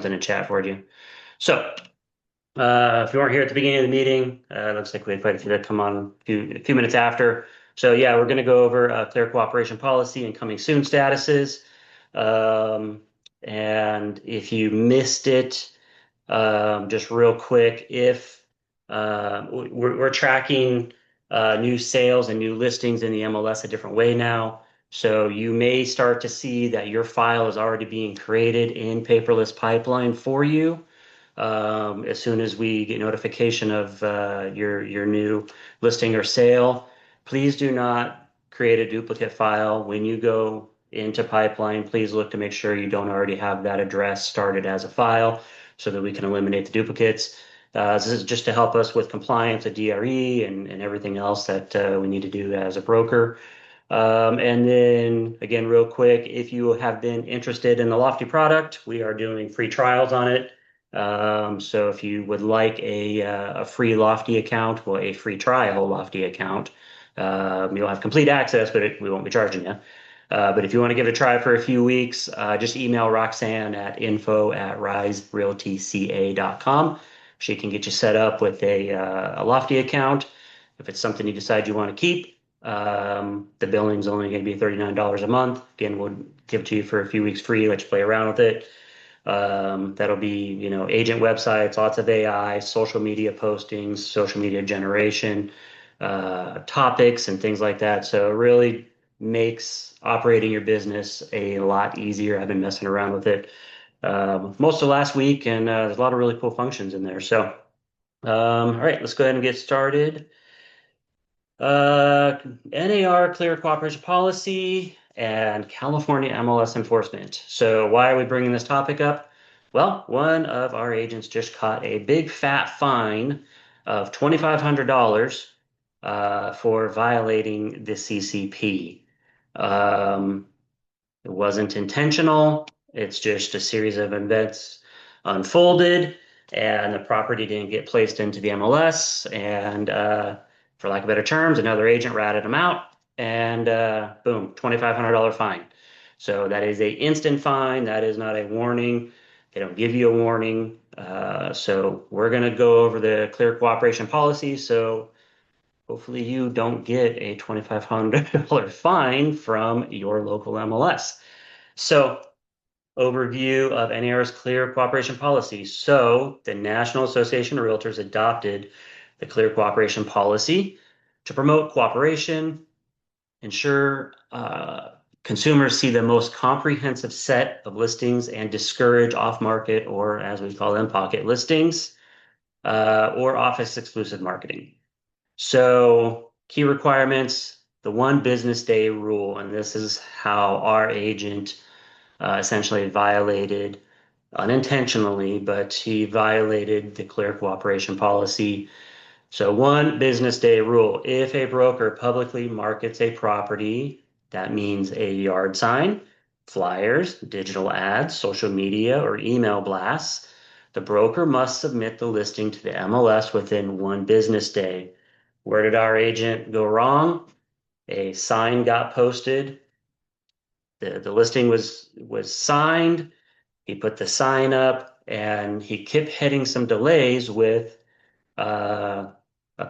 in the chat for you. So, if you weren't here at the beginning of the meeting, it looks like we had quite a few that come on a few minutes after. So yeah, we're going to go over clear cooperation policy and coming soon statuses. And if you missed it, just real quick, if we're tracking new sales and new listings in the MLS a different way now. So you may start to see that your file is already being created in paperless pipeline for you. As soon as we get notification of your new listing or sale, please do not create a duplicate file. When you go into pipeline, please look to make sure you don't already have that address started as a file so that we can eliminate the duplicates. This is just to help us with compliance, a DRE, and everything else that we need to do as a broker. And then again, real quick, if you have been interested in the Lofty product, we are doing free trials on it. So if you would like a free Lofty account or a free trial Lofty account, you'll have complete access, but we won't be charging you. But if you want to give it a try for a few weeks, just email Roxanne at info@riserealtyca.com. She can get you set up with a Lofty account. If it's something you decide you want to keep, the billing's only going to be $39 a month. Again, we'll give it to you for a few weeks free, let you play around with it. That'll be, agent websites, lots of AI, social media postings, social media generation, topics and things like that. So it really makes operating your business a lot easier. I've been messing around with it most of last week, and there's a lot of really cool functions in there. So, all right, let's go ahead and get started. NAR clear cooperation policy and California MLS enforcement. So why are we bringing this topic up? Well, one of our agents just caught a big fat fine of $2,500 for violating the CCP. It wasn't intentional. It's just a series of events unfolded, and the property didn't get placed into the MLS. And for lack of better terms, another agent ratted them out, and boom, $2,500 fine. So that is a instant fine. That is not a warning. They don't give you a warning. So we're going to go over the clear cooperation policy. So hopefully you don't get a $2,500 fine from your local MLS. So overview of NAR's clear cooperation policy. So the National Association of Realtors adopted the clear cooperation policy to promote cooperation, ensure consumers see the most comprehensive set of listings, and discourage off-market, or as we call them, pocket listings, or office exclusive marketing. So key requirements, the one business day rule, and this is how our agent essentially violated unintentionally, but he violated the clear cooperation policy. So one business day rule, if a broker publicly markets a property, that means a yard sign, flyers, digital ads, social media, or email blasts, the broker must submit the listing to the MLS within one business day. Where did our agent go wrong? A sign got posted. The listing was signed. He put the sign up, and he kept hitting some delays with a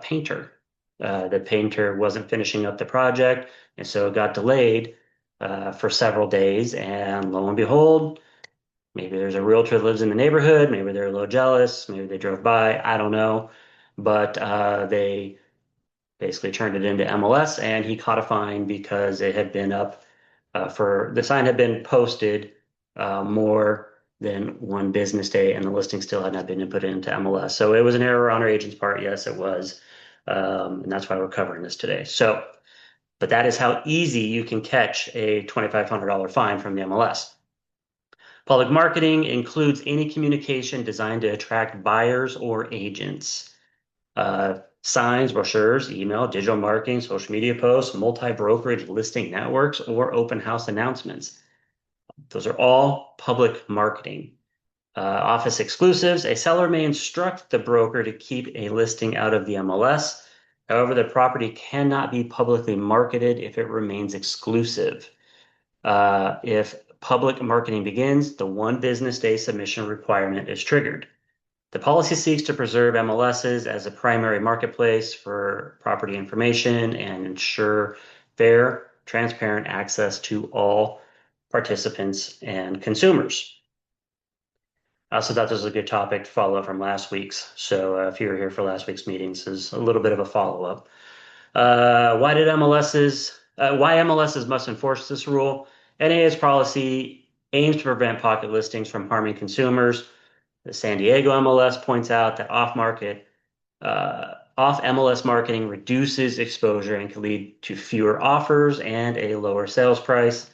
painter. The painter wasn't finishing up the project, and so it got delayed for several days. And lo and behold, maybe there's a realtor that lives in the neighborhood. Maybe they're a little jealous. Maybe they drove by. I don't know. But they basically turned it into MLS, and he caught a fine because it had been up for the sign had been posted more than one business day, and the listing still had not been put into MLS. So it was an error on our agent's part. Yes, it was. And that's why we're covering this today. So, but that is how easy you can catch a $2,500 fine from the MLS. Public marketing includes any communication designed to attract buyers or agents. Signs, brochures, email, digital marketing, social media posts, multi-brokerage listing networks, or open house announcements. Those are all public marketing. Office exclusives, a seller may instruct the broker to keep a listing out of the MLS. However, the property cannot be publicly marketed if it remains exclusive. If public marketing begins, the one business day submission requirement is triggered. The policy seeks to preserve MLSs as a primary marketplace for property information and ensure fair, transparent access to all participants and consumers. I also thought this was a good topic to follow up from last week's. So if you were here for last week's meetings, this is a little bit of a follow-up. Why MLSs must enforce this rule? NA's policy aims to prevent pocket listings from harming consumers. The San Diego MLS points out that off MLS marketing reduces exposure and can lead to fewer offers and a lower sales price.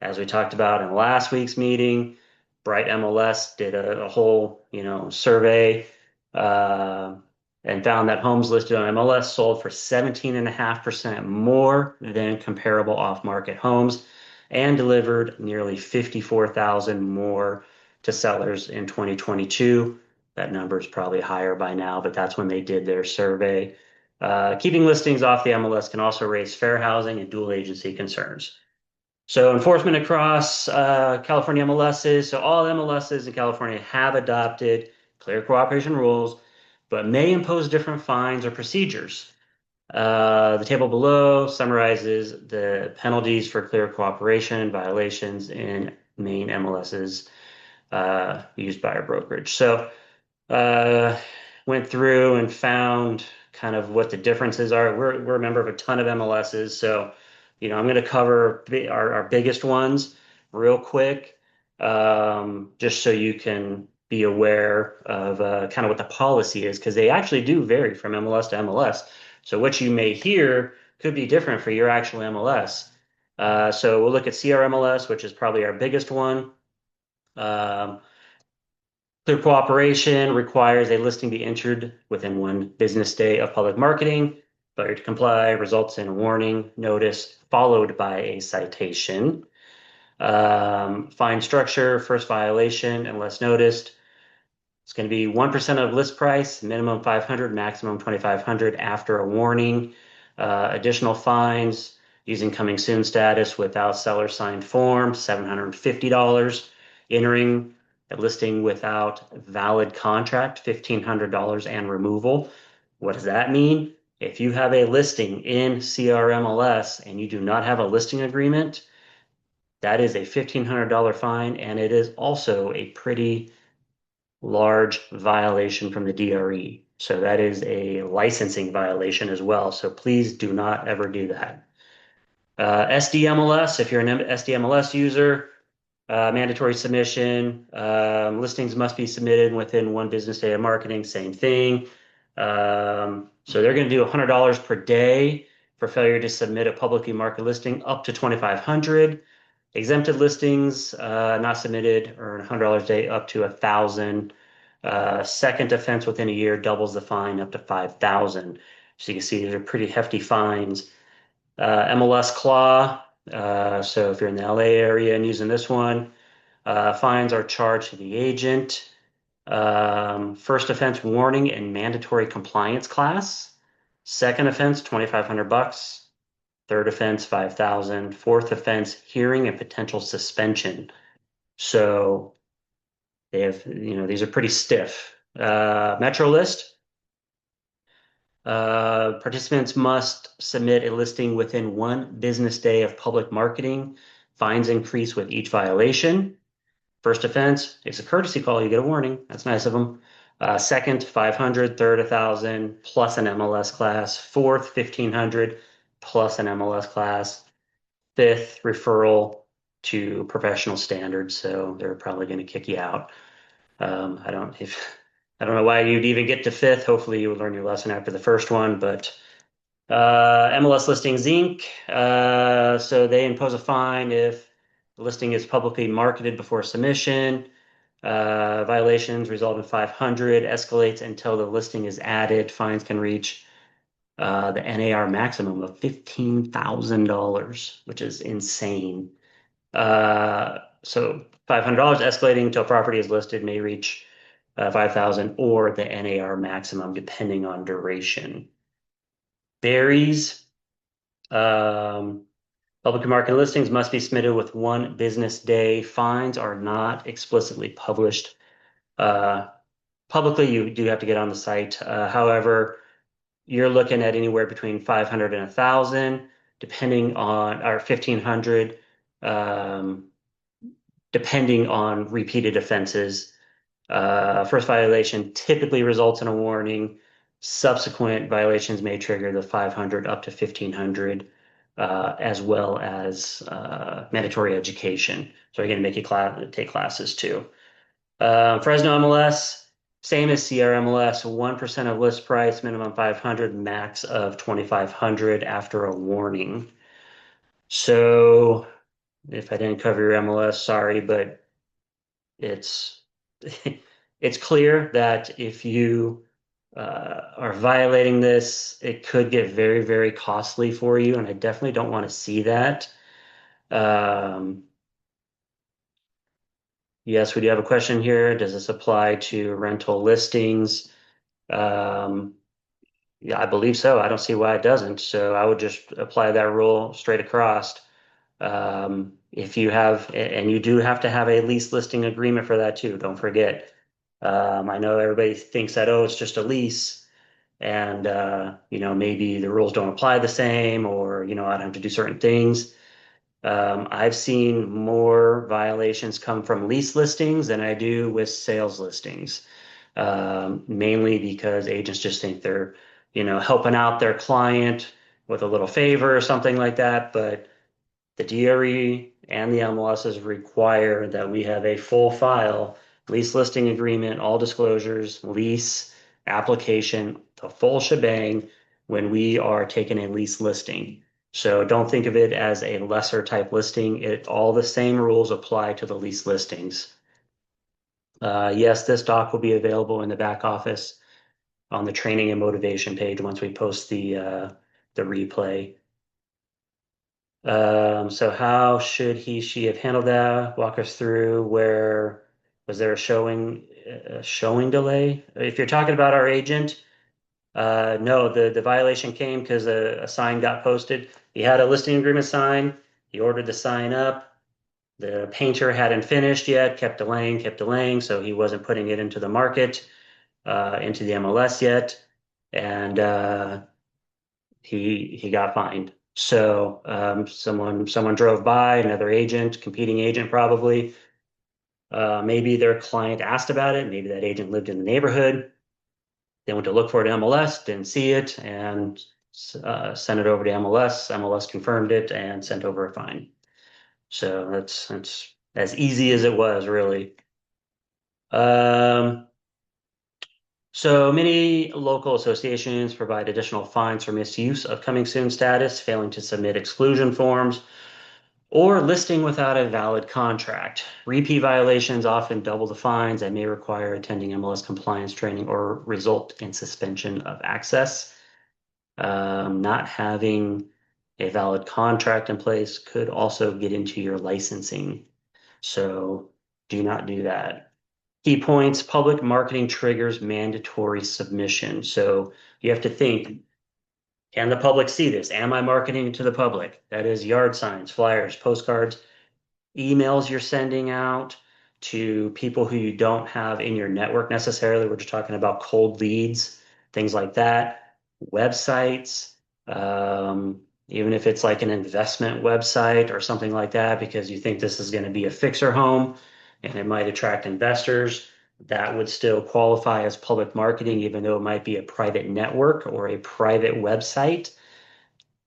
As we talked about in last week's meeting, Bright MLS did a whole, survey uh, and found that homes listed on MLS sold for 17.5% more than comparable off-market homes and delivered nearly 54,000 more to sellers in 2022. That number is probably higher by now, but that's when they did their survey. Keeping listings off the MLS can also raise fair housing and dual agency concerns. So enforcement across California MLSs. So all MLSs in California have adopted clear cooperation rules, but may impose different fines or procedures. The table below summarizes the penalties for clear cooperation violations in main MLSs used by our brokerage. So uh, went through and found kind of what the differences are. We're a member of a ton of MLSs, so I'm going to cover our biggest ones real quick, just so you can be aware of kind of what the policy is, because they actually do vary from MLS to MLS. So what you may hear could be different for your actual MLS. So we'll look at CRMLS, which is probably our biggest one. Um, Clear cooperation requires a listing be entered within one business day of public marketing. Failure to comply results in a warning notice followed by a citation. Fine structure, first violation unless noticed. It's going to be 1% of list price, minimum 500, maximum 2,500 after a warning. Additional fines using coming soon status without seller signed form, $750. Entering a listing without valid contract, $1,500 and removal. What does that mean? If you have a listing in CRMLS and you do not have a listing agreement, that is a $1,500 fine, and it is also a pretty large violation from the DRE. So that is a licensing violation as well. So please do not ever do that. SDMLS, if you're an SDMLS user, mandatory submission. Listings must be submitted within one business day of marketing, same thing. So they're going to do $100 per day for failure to submit a publicly marketed listing up to 2,500. Exempted listings not submitted earn $100 a day up to 1,000. Second offense within a year doubles the fine up to 5,000. So you can see these are pretty hefty fines. MLS Claw. So if you're in the LA area and using this one, fines are charged to the agent. First offense warning and mandatory compliance class. Second offense, 2,500 bucks. Third offense, 5,000. Fourth offense, hearing and potential suspension. So they have, these are pretty stiff. Metro list. Participants must submit a listing within one business day of public marketing. Fines increase with each violation. First offense, it's a courtesy call. You get a warning. That's nice of them. Second, 500. Third, 1,000 plus an MLS class. Fourth, 1,500 plus an MLS class. Fifth, referral to professional standards. So they're probably going to kick you out. I don't know why you'd even get to fifth. Hopefully you would learn your lesson after the first one, but MLS Listings Inc. So they impose a fine if the listing is publicly marketed before submission. Violations result in 500, escalates until the listing is added. Fines can reach the NAR maximum of $15,000, which is insane. So $500 escalating until property is listed may reach 5,000 or the NAR maximum depending on duration. Varies. Public market listings must be submitted with 1 business day. Fines are not explicitly published. Uh, Publicly, you do have to get on the site. However, you're looking at anywhere between 500 and 1,000, depending on, or 1,500, um, depending on repeated offenses. First violation typically results in a warning. Subsequent violations may trigger the 500 up to 1,500, as well as mandatory education. So again, make you take classes too. Fresno MLS, same as CR MLS, 1% of list price, minimum 500, max of 2,500 after a warning. So if I didn't cover your MLS, sorry, but it's it's clear that if you are violating this, it could get very, very costly for you, and I definitely don't want to see that. Um, yes, we do have a question here. Does this apply to rental listings? Um, yeah, I believe so. I don't see why it doesn't. So I would just apply that rule straight across. If you have, and you do have to have a lease listing agreement for that too. Don't forget. I know everybody thinks that, oh, it's just a lease and, maybe the rules don't apply the same or, I don't have to do certain things. I've seen more violations come from lease listings than I do with sales listings, mainly because agents just think they're, helping out their client with a little favor or something like that. But the DRE and the MLSs require that we have a full file, lease listing agreement, all disclosures, lease, application, the full shebang when we are taking a lease listing. So don't think of it as a lesser type listing. All the same rules apply to the lease listings. Yes, this doc will be available in the back office on the training and motivation page once we post the replay. So how should she have handled that? Walk us through where was there a showing delay? If you're talking about our agent, no, the violation came because a sign got posted. He had a listing agreement sign. He ordered the sign up. The painter hadn't finished yet, kept delaying, so he wasn't putting it into the market, into the MLS yet, and he got fined. So someone drove by, another agent, competing agent probably. Maybe their client asked about it. Maybe that agent lived in the neighborhood. They went to look for it in MLS, didn't see it, and sent it over to MLS. MLS confirmed it and sent over a fine. So that's as easy as it was, really. Um, so many local associations provide additional fines for misuse of coming soon status, failing to submit exclusion forms, or listing without a valid contract. Repeat violations often double the fines and may require attending MLS compliance training or result in suspension of access. Not having a valid contract in place could also get into your licensing. So do not do that. Key points, public marketing triggers mandatory submission. So you have to think, can the public see this? Am I marketing to the public? That is yard signs, flyers, postcards, emails you're sending out to people who you don't have in your network necessarily. We're just talking about cold leads, things like that, websites, even if it's like an investment website or something like that, because you think this is going to be a fixer home and it might attract investors. That would still qualify as public marketing, even though it might be a private network or a private website.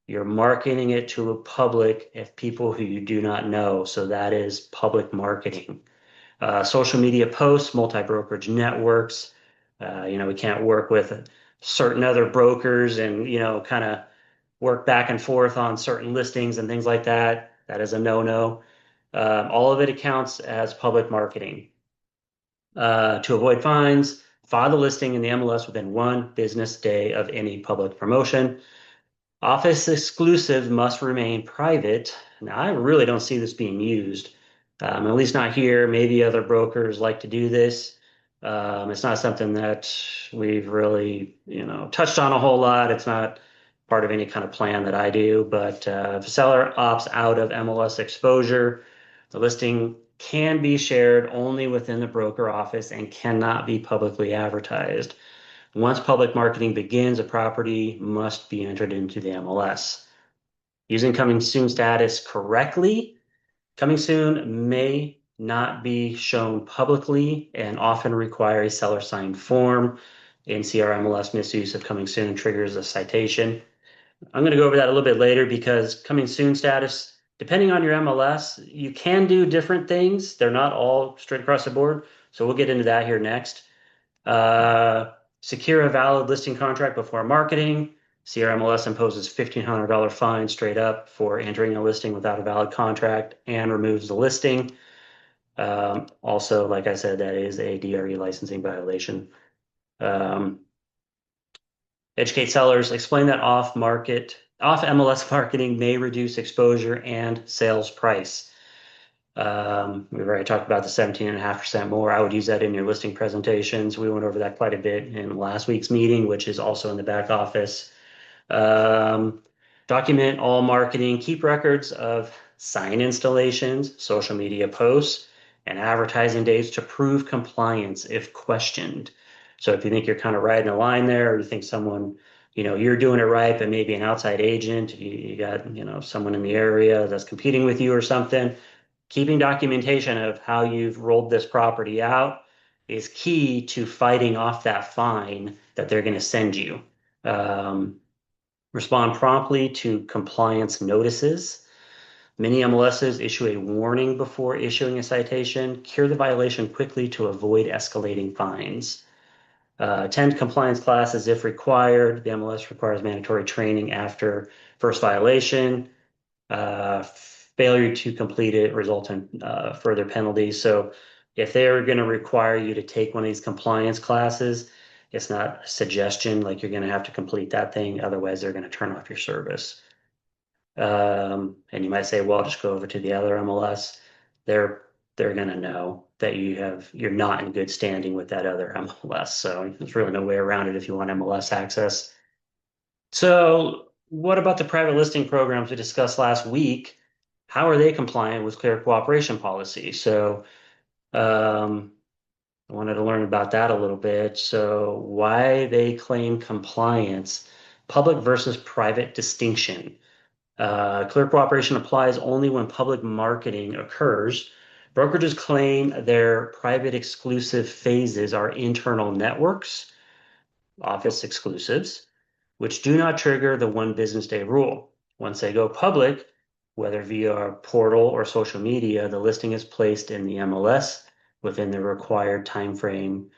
You're marketing it to a public of people who you do not know. So that is public marketing. Social media posts, multi-brokerage networks. We can't work with certain other brokers and, kind of work back and forth on certain listings and things like that. That is a no-no. All of it accounts as public marketing. To avoid fines, file the listing in the MLS within 1 business day of any public promotion. Office exclusive must remain private. Now, I really don't see this being used, at least not here. Maybe other brokers like to do this. It's not something that we've really, touched on a whole lot. It's not part of any kind of plan that I do. But if a seller opts out of MLS exposure, the listing can be shared only within the broker office and cannot be publicly advertised. Once public marketing begins, a property must be entered into the MLS. Using coming soon status correctly, coming soon may not be shown publicly and often require a seller signed form. NCR MLS misuse of coming soon triggers a citation. I'm going to go over that a little bit later because coming soon status, depending on your MLS, you can do different things. They're not all straight across the board. So we'll get into that here next. Uh, Secure a valid listing contract before marketing. CRMLS imposes $1,500 fine straight up for entering a listing without a valid contract and removes the listing. Also, like I said, that is a DRE licensing violation. Um, Educate sellers, explain that off MLS marketing may reduce exposure and sales price. We've already talked about the 17.5% more. I would use that in your listing presentations. We went over that quite a bit in last week's meeting, which is also in the back office. Um, Document all marketing, keep records of sign installations, social media posts, and advertising dates to prove compliance if questioned. So if you think you're kind of riding a line there, or you think someone, you're doing it right, but maybe an outside agent, you got, someone in the area that's competing with you or something, keeping documentation of how you've rolled this property out is key to fighting off that fine that they're going to send you. Um, Respond promptly to compliance notices. Many MLSs issue a warning before issuing a citation. Cure the violation quickly to avoid escalating fines. Attend compliance classes if required. The MLS requires mandatory training after first violation. Failure to complete it results in further penalties. So if they're going to require you to take one of these compliance classes, it's not a suggestion like you're going to have to complete that thing. Otherwise, they're going to turn off your service. And you might say, well, just go over to the other MLS. They're they're going to know that you're not in good standing with that other MLS. So there's really no way around it if you want MLS access. So what about the private listing programs we discussed last week? How are they compliant with clear cooperation policy? So um, I wanted to learn about that a little bit. So why they claim compliance, public versus private distinction. Clear cooperation applies only when public marketing occurs. Brokerages claim their private exclusive phases are internal networks, office exclusives, which do not trigger the one business day rule. Once they go public, whether via a portal or social media, the listing is placed in the MLS within the required time frame,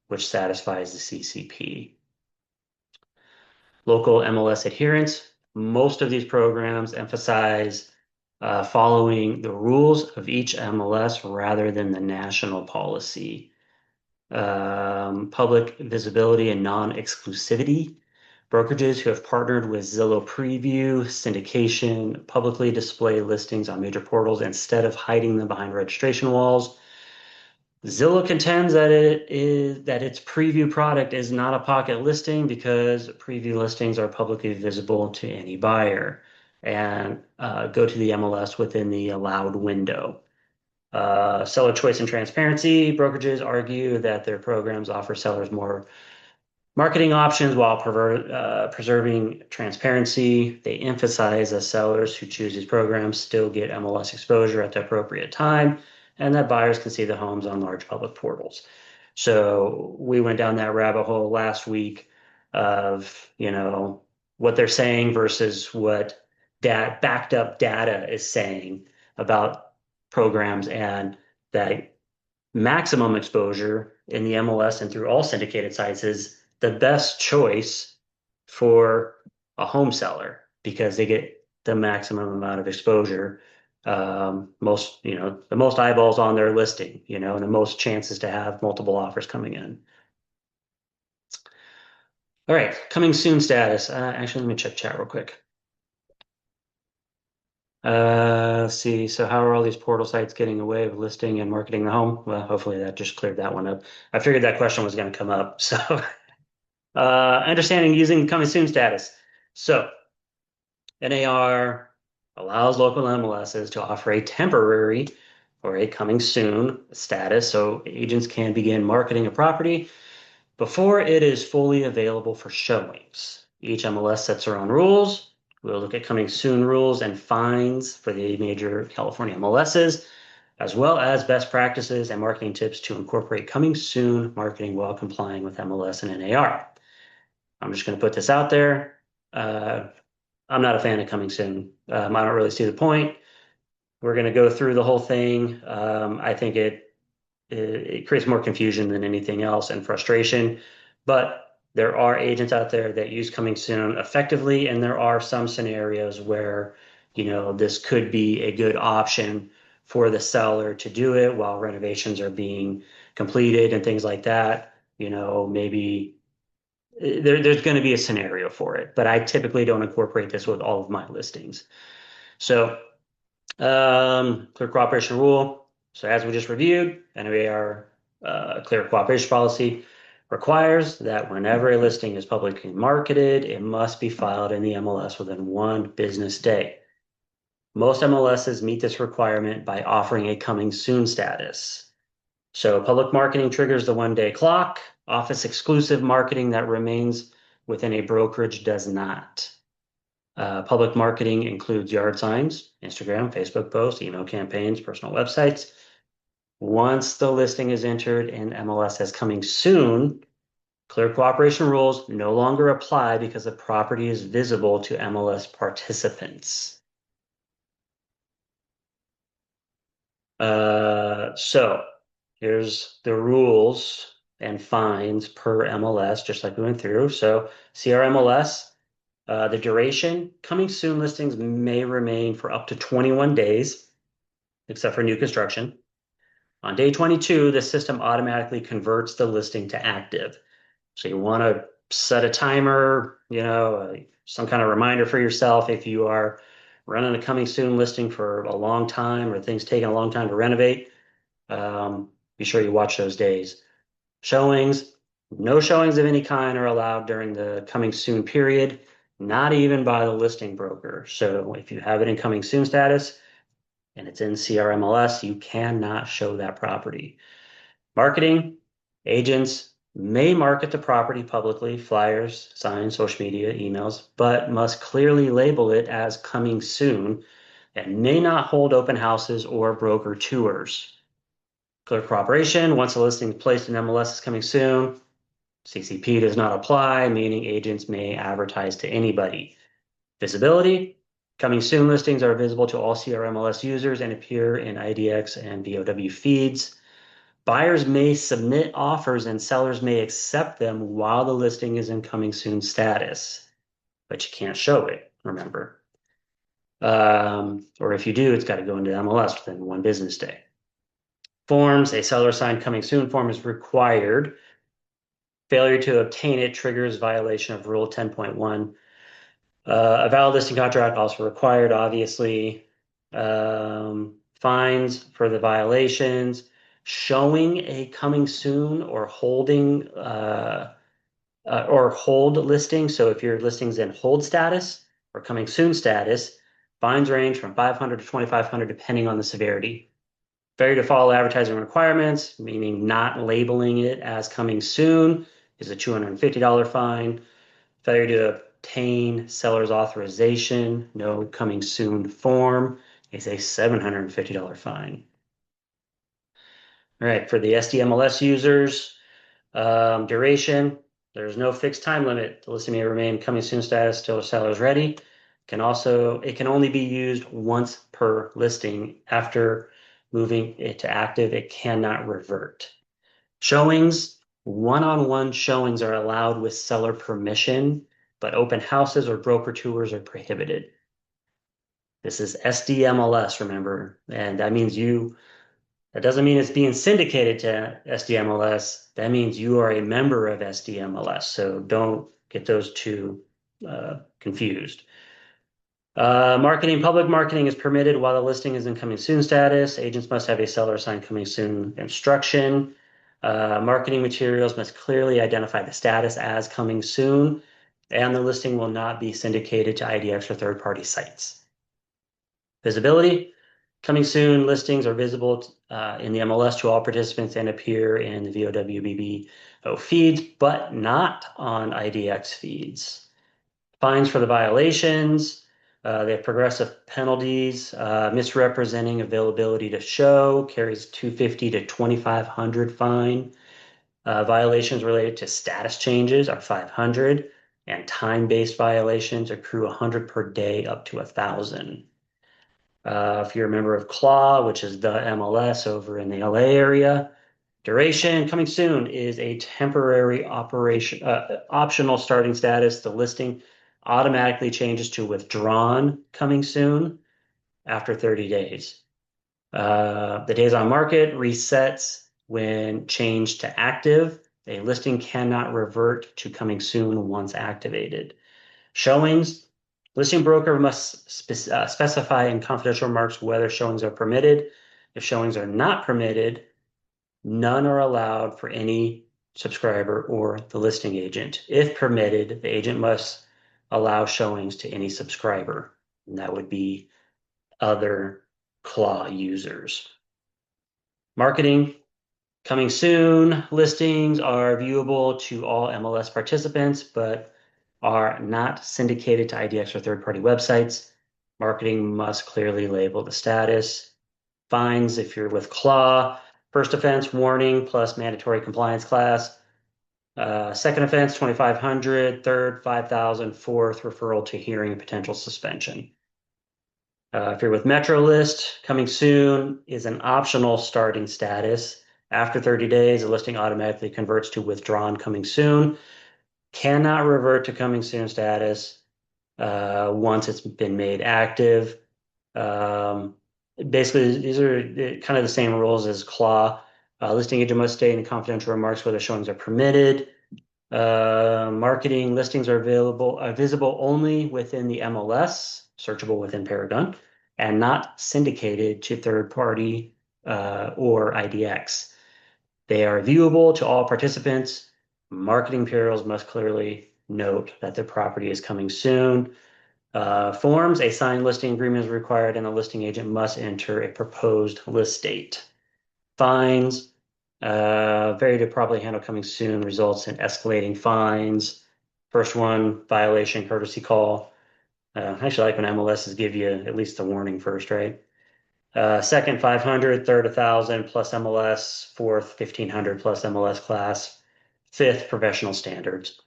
which satisfies the CCP. Local MLS adherence. Most of these programs emphasize following the rules of each MLS rather than the national policy. Public visibility and non-exclusivity. Brokerages who have partnered with Zillow Preview, syndication, publicly display listings on major portals instead of hiding them behind registration walls. Zillow contends that its preview product is not a pocket listing because preview listings are publicly visible to any buyer and go to the MLS within the allowed window. Seller choice and transparency. Brokerages argue that their programs offer sellers more marketing options while preserving transparency. They emphasize that sellers who choose these programs still get MLS exposure at the appropriate time and that buyers can see the homes on large public portals. So we went down that rabbit hole last week of, what they're saying versus what backed up data is saying about programs and that maximum exposure in the MLS and through all syndicated sites is the best choice for a home seller because they get the maximum amount of exposure. The most eyeballs on their listing, and the most chances to have multiple offers coming in. All right, coming soon status. Actually, let me check chat real quick. Let's see. So how are all these portal sites getting away with listing and marketing the home? Well, hopefully that just cleared that one up. I figured that question was going to come up. So understanding using coming soon status. So NAR allows local MLSs to offer a temporary or a coming soon status so agents can begin marketing a property before it is fully available for showings. Each MLS sets their own rules. We'll look at coming soon rules and fines for the major California MLSs, as well as best practices and marketing tips to incorporate coming soon marketing while complying with MLS and NAR. I'm just going to put this out there. Uh, I'm not a fan of coming soon. I don't really see the point. We're going to go through the whole thing. I think it creates more confusion than anything else and frustration. But there are agents out there that use coming soon effectively, and there are some scenarios where, this could be a good option for the seller to do it while renovations are being completed and things like that. Maybe there's going to be a scenario for it, but I typically don't incorporate this with all of my listings. So, clear cooperation rule. So as we just reviewed, NAR clear cooperation policy requires that whenever a listing is publicly marketed, it must be filed in the MLS within 1 business day. Most MLSs meet this requirement by offering a coming soon status. So public marketing triggers the 1 day clock. Office exclusive marketing that remains within a brokerage does not. Public marketing includes yard signs, Instagram, Facebook posts, email campaigns, personal websites. Once the listing is entered in MLS as coming soon, clear cooperation rules no longer apply because the property is visible to MLS participants. So here's the rules and fines per MLS, just like we went through. So CRMLS, the duration, coming soon listings may remain for up to 21 days, except for new construction. On day 22, the system automatically converts the listing to active. So you want to set a timer, some kind of reminder for yourself if you are running a coming soon listing for a long time or things taking a long time to renovate. Be sure you watch those days. Showings, no showings of any kind are allowed during the coming soon period, not even by the listing broker. So if you have it in coming soon status and it's in CRMLS, you cannot show that property. Marketing, agents may market the property publicly, flyers, signs, social media, emails, but must clearly label it as coming soon and may not hold open houses or broker tours. Clear cooperation, once a listing is placed in MLS is coming soon, CCP does not apply, meaning agents may advertise to anybody. Visibility, coming soon listings are visible to all CRMLS users and appear in IDX and VOW feeds. Buyers may submit offers and sellers may accept them while the listing is in coming soon status, but you can't show it, remember. Or if you do, it's got to go into MLS within 1 business day. Forms, a seller signed coming soon form is required. Failure to obtain it triggers violation of Rule 10.1. A valid listing contract also required, obviously. Fines for the violations. Showing a coming soon or holding or hold listing. So if your listing's in hold status or coming soon status, fines range from 500 to 2,500 depending on the severity. Failure to follow advertising requirements, meaning not labeling it as coming soon, is a $250 fine. Failure to obtain seller's authorization, no coming soon form, is a $750 fine. All right, for the SDMLS users, duration, there's no fixed time limit. The listing may remain coming soon status till the seller is ready. It can only be used once per listing. After moving it to active, it cannot revert. Showings, one-on-one showings are allowed with seller permission, but open houses or broker tours are prohibited. This is SDMLS, remember, and that doesn't mean it's being syndicated to SDMLS. That means you are a member of SDMLS. So don't get those two confused. Public marketing is permitted while the listing is in coming soon status. Agents must have a seller sign coming soon instruction. Marketing materials must clearly identify the status as coming soon. and the listing will not be syndicated to IDX or third-party sites. Visibility. Coming soon, listings are visible in the MLS to all participants and appear in the VOWBBO feeds, but not on IDX feeds. Fines for the violations. They have progressive penalties. Misrepresenting availability to show carries $250 to $2,500 fine. Violations related to status changes are $500, and time-based violations accrue $100 per day up to $1,000. If you're a member of CLAW, which is the MLS over in the LA area, duration coming soon is a temporary operation, optional starting status. The listing automatically changes to withdrawn coming soon after 30 days. The days on market resets when changed to active. A listing cannot revert to coming soon once activated. Showings. Listing broker must specify in confidential remarks whether showings are permitted. If showings are not permitted, none are allowed for any subscriber or the listing agent. If permitted, the agent must allow showings to any subscriber, and that would be other CLAW users. Marketing. Coming soon, listings are viewable to all MLS participants, but are not syndicated to IDX or third-party websites. Marketing must clearly label the status. Fines if you're with CLAW. First offense, warning plus mandatory compliance class. Second offense, $2,500. Third, $5,000. Fourth, referral to hearing, potential suspension. If you're with MetroList, coming soon is an optional starting status. After 30 days, the listing automatically converts to withdrawn coming soon. Cannot revert to coming soon status once it's been made active. Basically, these are kind of the same rules as CLAW. Listing agent must state in confidential remarks whether showings are permitted. Marketing listings are visible only within the MLS, searchable within Paragon, and not syndicated to third party or IDX. They are viewable to all participants. Marketing materials must clearly note that the property is coming soon. Forms, a signed listing agreement is required, and the listing agent must enter a proposed list date. Fines, failure to properly handle coming soon results in escalating fines. First one, violation, courtesy call. I actually like when MLSs give you at least a warning first, right? Second, 500, third, 1,000 plus MLS, fourth, 1,500 plus MLS class, fifth, professional standards.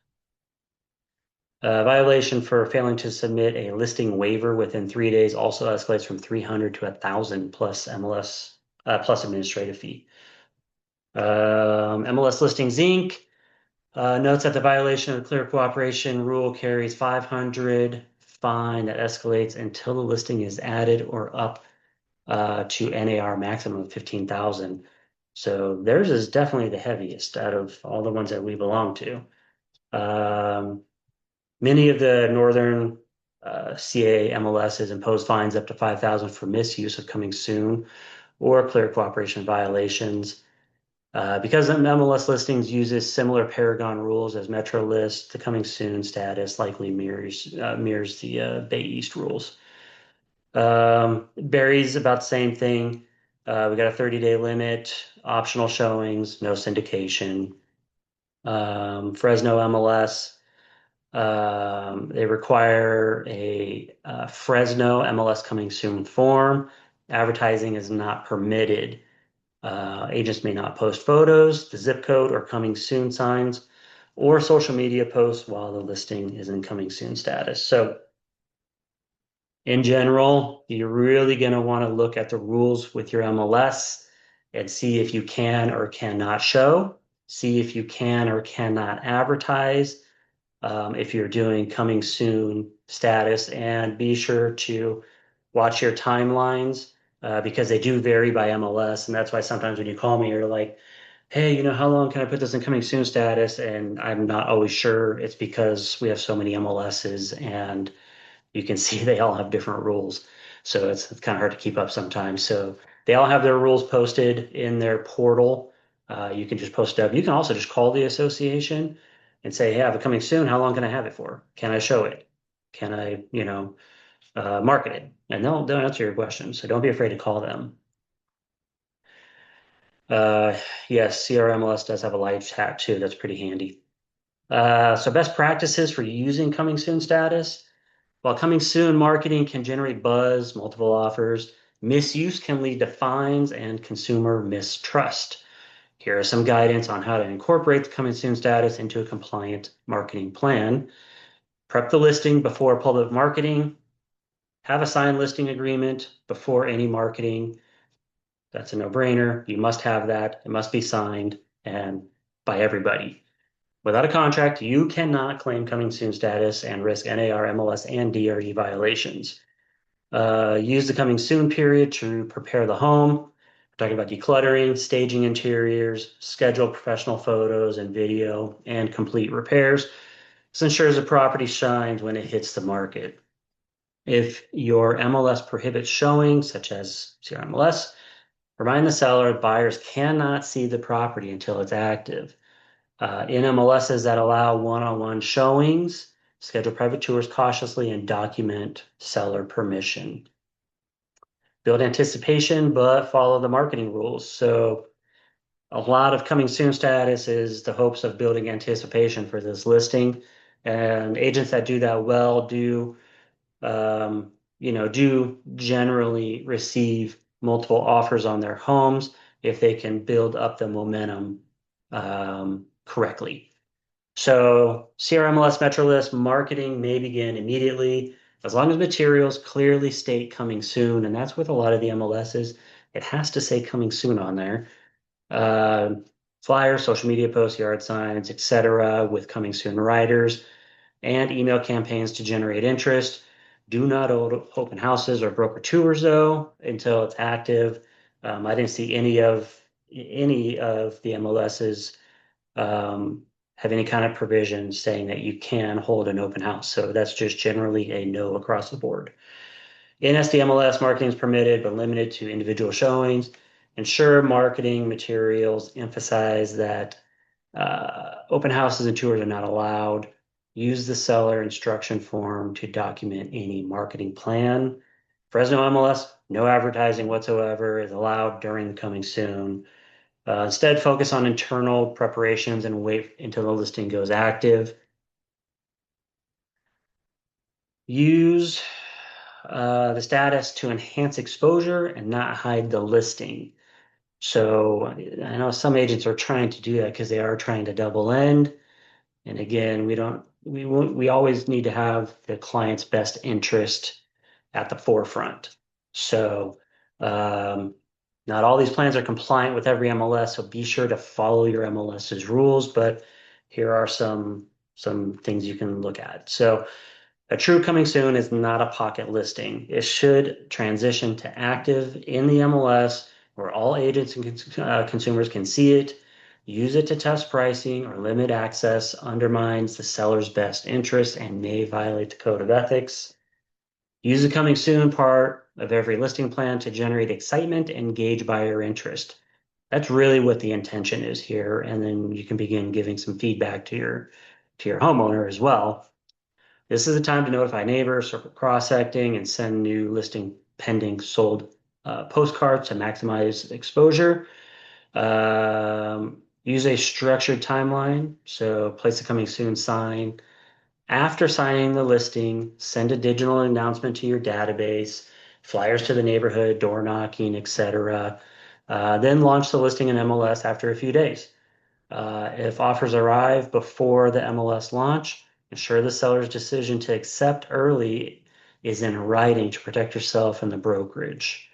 Violation for failing to submit a listing waiver within 3 days also escalates from 300 to 1,000 plus MLS plus administrative fee. MLS Listings Inc. Notes that the violation of the clear cooperation rule carries 500 fine that escalates until the listing is added or up to NAR maximum of 15,000. So theirs is definitely the heaviest out of all the ones that we belong to. Many of the northern CA MLSs impose fines up to 5,000 for misuse of coming soon or clear cooperation violations. Because MLS listings uses similar Paragon rules as MetroList, the coming soon status likely mirrors the Bay East rules. Barry's about the same thing. We got a 30-day limit, optional showings, no syndication. Fresno MLS, they require a Fresno MLS coming soon form. Advertising is not permitted. Agents may not post photos, the zip code, or coming soon signs, or social media posts while the listing is in coming soon status. So in general, you're really going to want to look at the rules with your MLS and see if you can or cannot show, see if you can or cannot advertise, if you're doing coming soon status, and be sure to watch your timelines because they do vary by MLS. And that's why sometimes when you call me, you're like, hey, how long can I put this in coming soon status? And I'm not always sure. It's because we have so many MLSs and you can see they all have different rules. So it's kind of hard to keep up sometimes. So they all have their rules posted in their portal. You can just post up. You can also just call the association and say, hey, I have it coming soon. How long can I have it for? Can I show it? Can I, market it? And they'll answer your questions. So don't be afraid to call them. Uh, yes, CRMLS does have a live chat too. That's pretty handy. So best practices for using coming soon status. While coming soon marketing can generate buzz, multiple offers, misuse can lead to fines and consumer mistrust. Here are some guidance on how to incorporate the coming soon status into a compliant marketing plan. Prep the listing before public marketing. Have a signed listing agreement before any marketing. That's a no-brainer. You must have that. It must be signed and by everybody. Without a contract, you cannot claim coming soon status and risk NAR, MLS, and DRE violations. Use the coming soon period to prepare the home. We're talking about decluttering, staging interiors, schedule professional photos and video, and complete repairs. This ensures the property shines when it hits the market. If your MLS prohibits showing, such as CRMLS, remind the seller buyers cannot see the property until it's active. In MLSs that allow one-on-one showings, schedule private tours cautiously and document seller permission. Build anticipation, but follow the marketing rules. So a lot of coming soon status is the hopes of building anticipation for this listing. And agents that do that well do generally receive multiple offers on their homes if they can build up the momentum correctly. So CRMLS MetroList marketing may begin immediately as long as materials clearly state coming soon. And that's with a lot of the MLSs. It has to say coming soon on there. Uh, Flyers, social media posts, yard signs, etc., with coming soon riders, and email campaigns to generate interest. Do not open houses or broker tours though until it's active. I didn't see any of the MLSs have any kind of provision saying that you can hold an open house. So that's just generally a no across the board. In SDMLS, marketing is permitted but limited to individual showings. Ensure marketing materials emphasize that open houses and tours are not allowed. Use the seller instruction form to document any marketing plan. Fresno MLS, no advertising whatsoever is allowed during the coming soon. Instead, focus on internal preparations and wait until the listing goes active. Use the status to enhance exposure and not hide the listing. So I know some agents are trying to do that because they are trying to double end. And again, we always need to have the client's best interest at the forefront. So not all these plans are compliant with every MLS, so be sure to follow your MLS's rules, but here are some things you can look at. So a true coming soon is not a pocket listing. It should transition to active in the MLS where all agents and consumers can see it. Use it to test pricing or limit access undermines the seller's best interest and may violate the code of ethics. Use the coming soon part of every listing plan to generate excitement and gauge buyer interest. That's really what the intention is here. And then you can begin giving some feedback to your homeowner as well. This is the time to notify neighbors, circle cross-secting, and send new listing pending sold postcards to maximize exposure. Use a structured timeline. So place the coming soon sign. After signing the listing, send a digital announcement to your database, flyers to the neighborhood, door knocking, etc. Then launch the listing in MLS after a few days. If offers arrive before the MLS launch, ensure the seller's decision to accept early is in writing to protect yourself and the brokerage.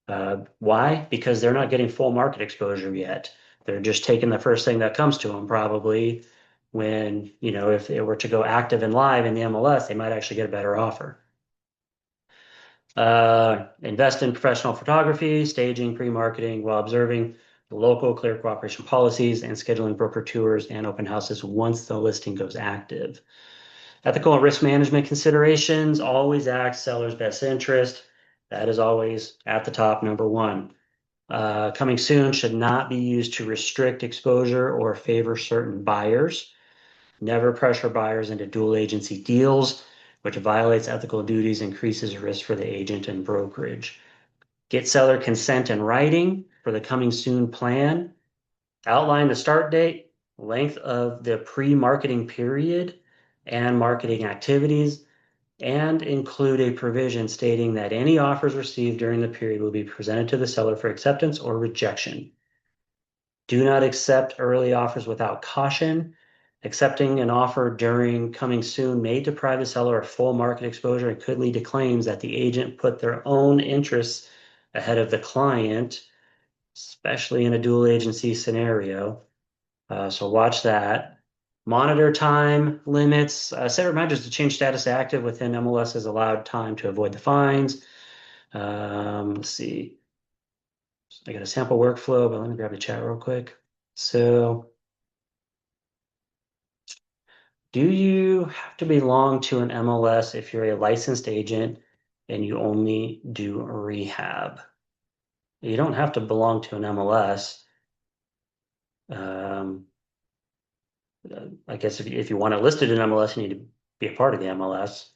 Why? Because they're not getting full market exposure yet. They're just taking the first thing that comes to them, probably when, if they were to go active and live in the MLS, they might actually get a better offer. Invest in professional photography, staging, pre-marketing while observing the local clear cooperation policies and scheduling broker tours and open houses once the listing goes active. Ethical and risk management considerations, always act seller's best interest. That is always at the top, number one. Coming soon should not be used to restrict exposure or favor certain buyers. Never pressure buyers into dual agency deals, which violates ethical duties, increases risk for the agent and brokerage. Get seller consent in writing for the coming soon plan. Outline the start date, length of the pre-marketing period, and marketing activities, and include a provision stating that any offers received during the period will be presented to the seller for acceptance or rejection. Do not accept early offers without caution. Accepting an offer during coming soon may deprive the seller of full market exposure and could lead to claims that the agent put their own interests ahead of the client, especially in a dual agency scenario. So watch that. Monitor time limits. Set reminders to change status to active within MLS's allowed time to avoid the fines. Let's see. I got a sample workflow, but let me grab the chat real quick. So, do you have to belong to an MLS if you're a licensed agent and you only do rehab? You don't have to belong to an MLS. Um, I guess if you want it listed in MLS, you need to be a part of the MLS.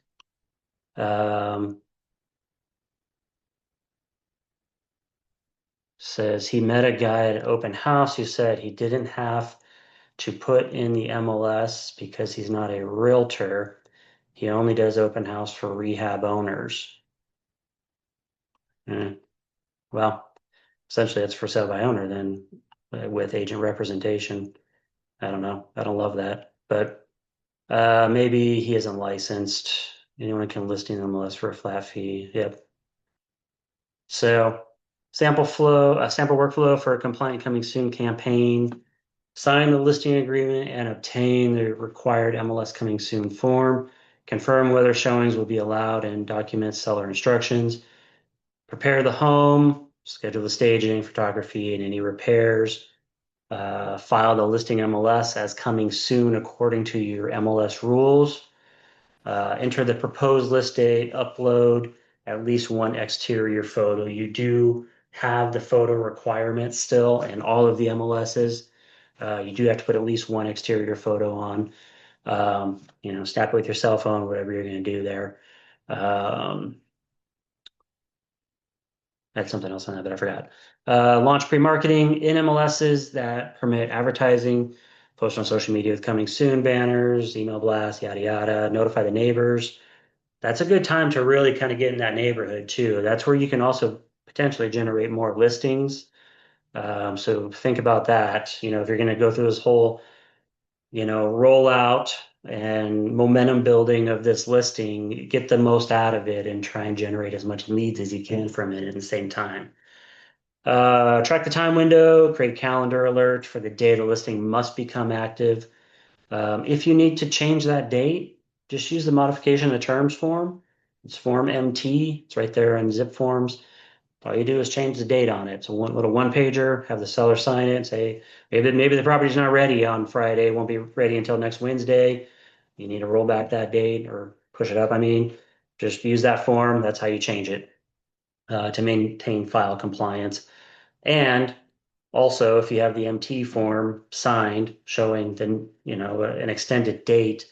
Says he met a guy at an open house who said he didn't have to put in the MLS because he's not a realtor. He only does open house for rehab owners. Hmm. Well, essentially it's for sale by owner then with agent representation. I don't know. I don't love that, but maybe he isn't licensed. Anyone can list in MLS for a flat fee. Yep. So sample workflow for a compliant coming soon campaign. Sign the listing agreement and obtain the required MLS coming soon form. Confirm whether showings will be allowed and document seller instructions. Prepare the home, schedule the staging, photography, and any repairs. File the listing MLS as coming soon according to your MLS rules. Enter the proposed list date, upload at least one exterior photo. You do have the photo requirement still in all of the MLSs. You do have to put at least one exterior photo on. Snap it with your cell phone, whatever you're going to do there. Um, I had something else on that, but I forgot. Launch pre-marketing in MLSs that permit advertising, post on social media with coming soon banners, email blasts, yada yada. Notify the neighbors. That's a good time to really kind of get in that neighborhood too. That's where you can also potentially generate more listings. So think about that. If you're going to go through this whole, rollout and momentum building of this listing, get the most out of it and try and generate as much leads as you can from it at the same time. Track the time window, create calendar alert for the day the listing must become active. If you need to change that date, just use the modification of terms form. It's Form MT. It's right there in zip forms. All you do is change the date on it. It's a little one pager, have the seller sign it, say maybe the property's not ready on Friday, won't be ready until next Wednesday. You need to roll back that date or push it up. I mean, just use that form. That's how you change it to maintain file compliance. And also, if you have the MT form signed showing an extended date,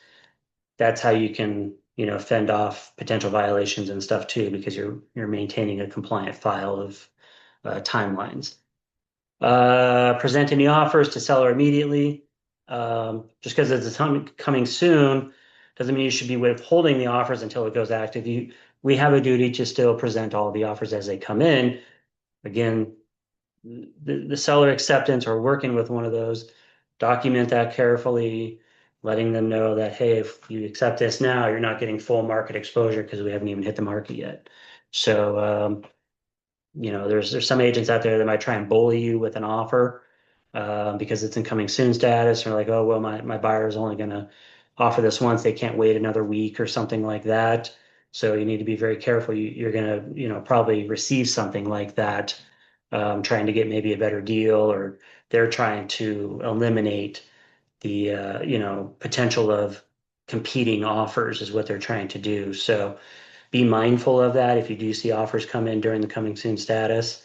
that's how you can, fend off potential violations and stuff too, because you're maintaining a compliant file of timelines. Present any offers to seller immediately. Just because it's coming soon doesn't mean you should be withholding the offers until it goes active. We have a duty to still present all the offers as they come in. Again, the seller acceptance or working with one of those, document that carefully, letting them know that, hey, if you accept this now, you're not getting full market exposure because we haven't even hit the market yet. So, there's some agents out there that might try and bully you with an offer because it's in coming soon status. They're like, oh, well, my buyer is only going to offer this once. They can't wait another week or something like that. So you need to be very careful. You're going to, probably receive something like that, trying to get maybe a better deal, or they're trying to eliminate the, potential of competing offers is what they're trying to do. So be mindful of that if you do see offers come in during the coming soon status,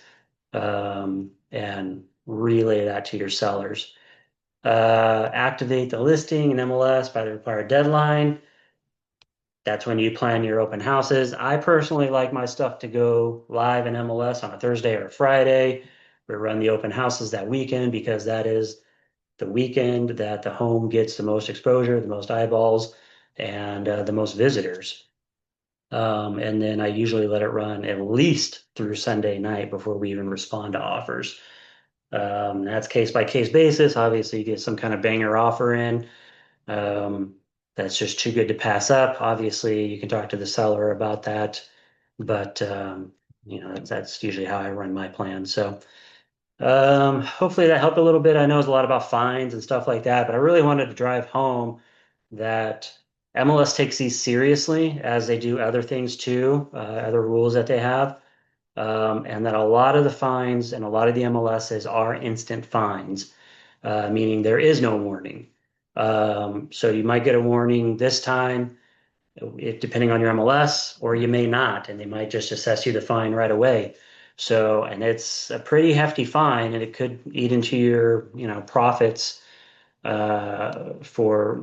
and relay that to your sellers. Activate the listing in MLS by the required deadline. That's when you plan your open houses. I personally like my stuff to go live in MLS on a Thursday or a Friday. We run the open houses that weekend because that is the weekend that the home gets the most exposure, the most eyeballs, and the most visitors. And then I usually let it run at least through Sunday night before we even respond to offers. That's case by case basis. Obviously, you get some kind of banger offer in. Um, that's just too good to pass up. Obviously, you can talk to the seller about that, but that's usually how I run my plan. So hopefully that helped a little bit. I know it's a lot about fines and stuff like that, but I really wanted to drive home that MLS takes these seriously as they do other things too, other rules that they have, and that a lot of the fines and a lot of the MLSs are instant fines, meaning there is no warning. So you might get a warning this time, depending on your MLS, or you may not, and they might just assess you the fine right away. So, and it's a pretty hefty fine, and it could eat into your, profits for,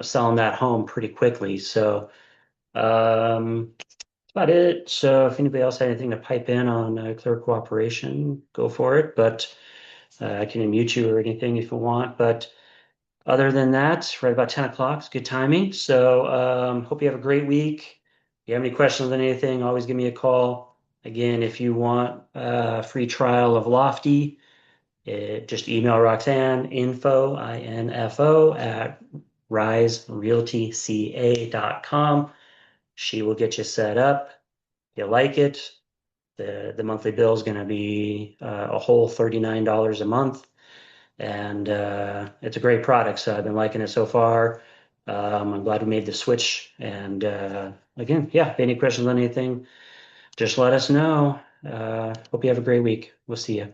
selling that home pretty quickly. So, that's about it. So, if anybody else had anything to pipe in on clear cooperation, go for it. But I can mute you or anything if you want. But other than that, right about 10 o'clock is good timing. So hope you have a great week. If you have any questions on anything, always give me a call. Again, if you want a free trial of Lofty, just email Roxanne, info, at riserealtyca.com. She will get you set up. If you like it, the monthly bill is going to be a whole $39 a month. And it's a great product. So I've been liking it so far. I'm glad we made the switch. And again, yeah, if any questions on anything, just let us know. Hope you have a great week. We'll see you.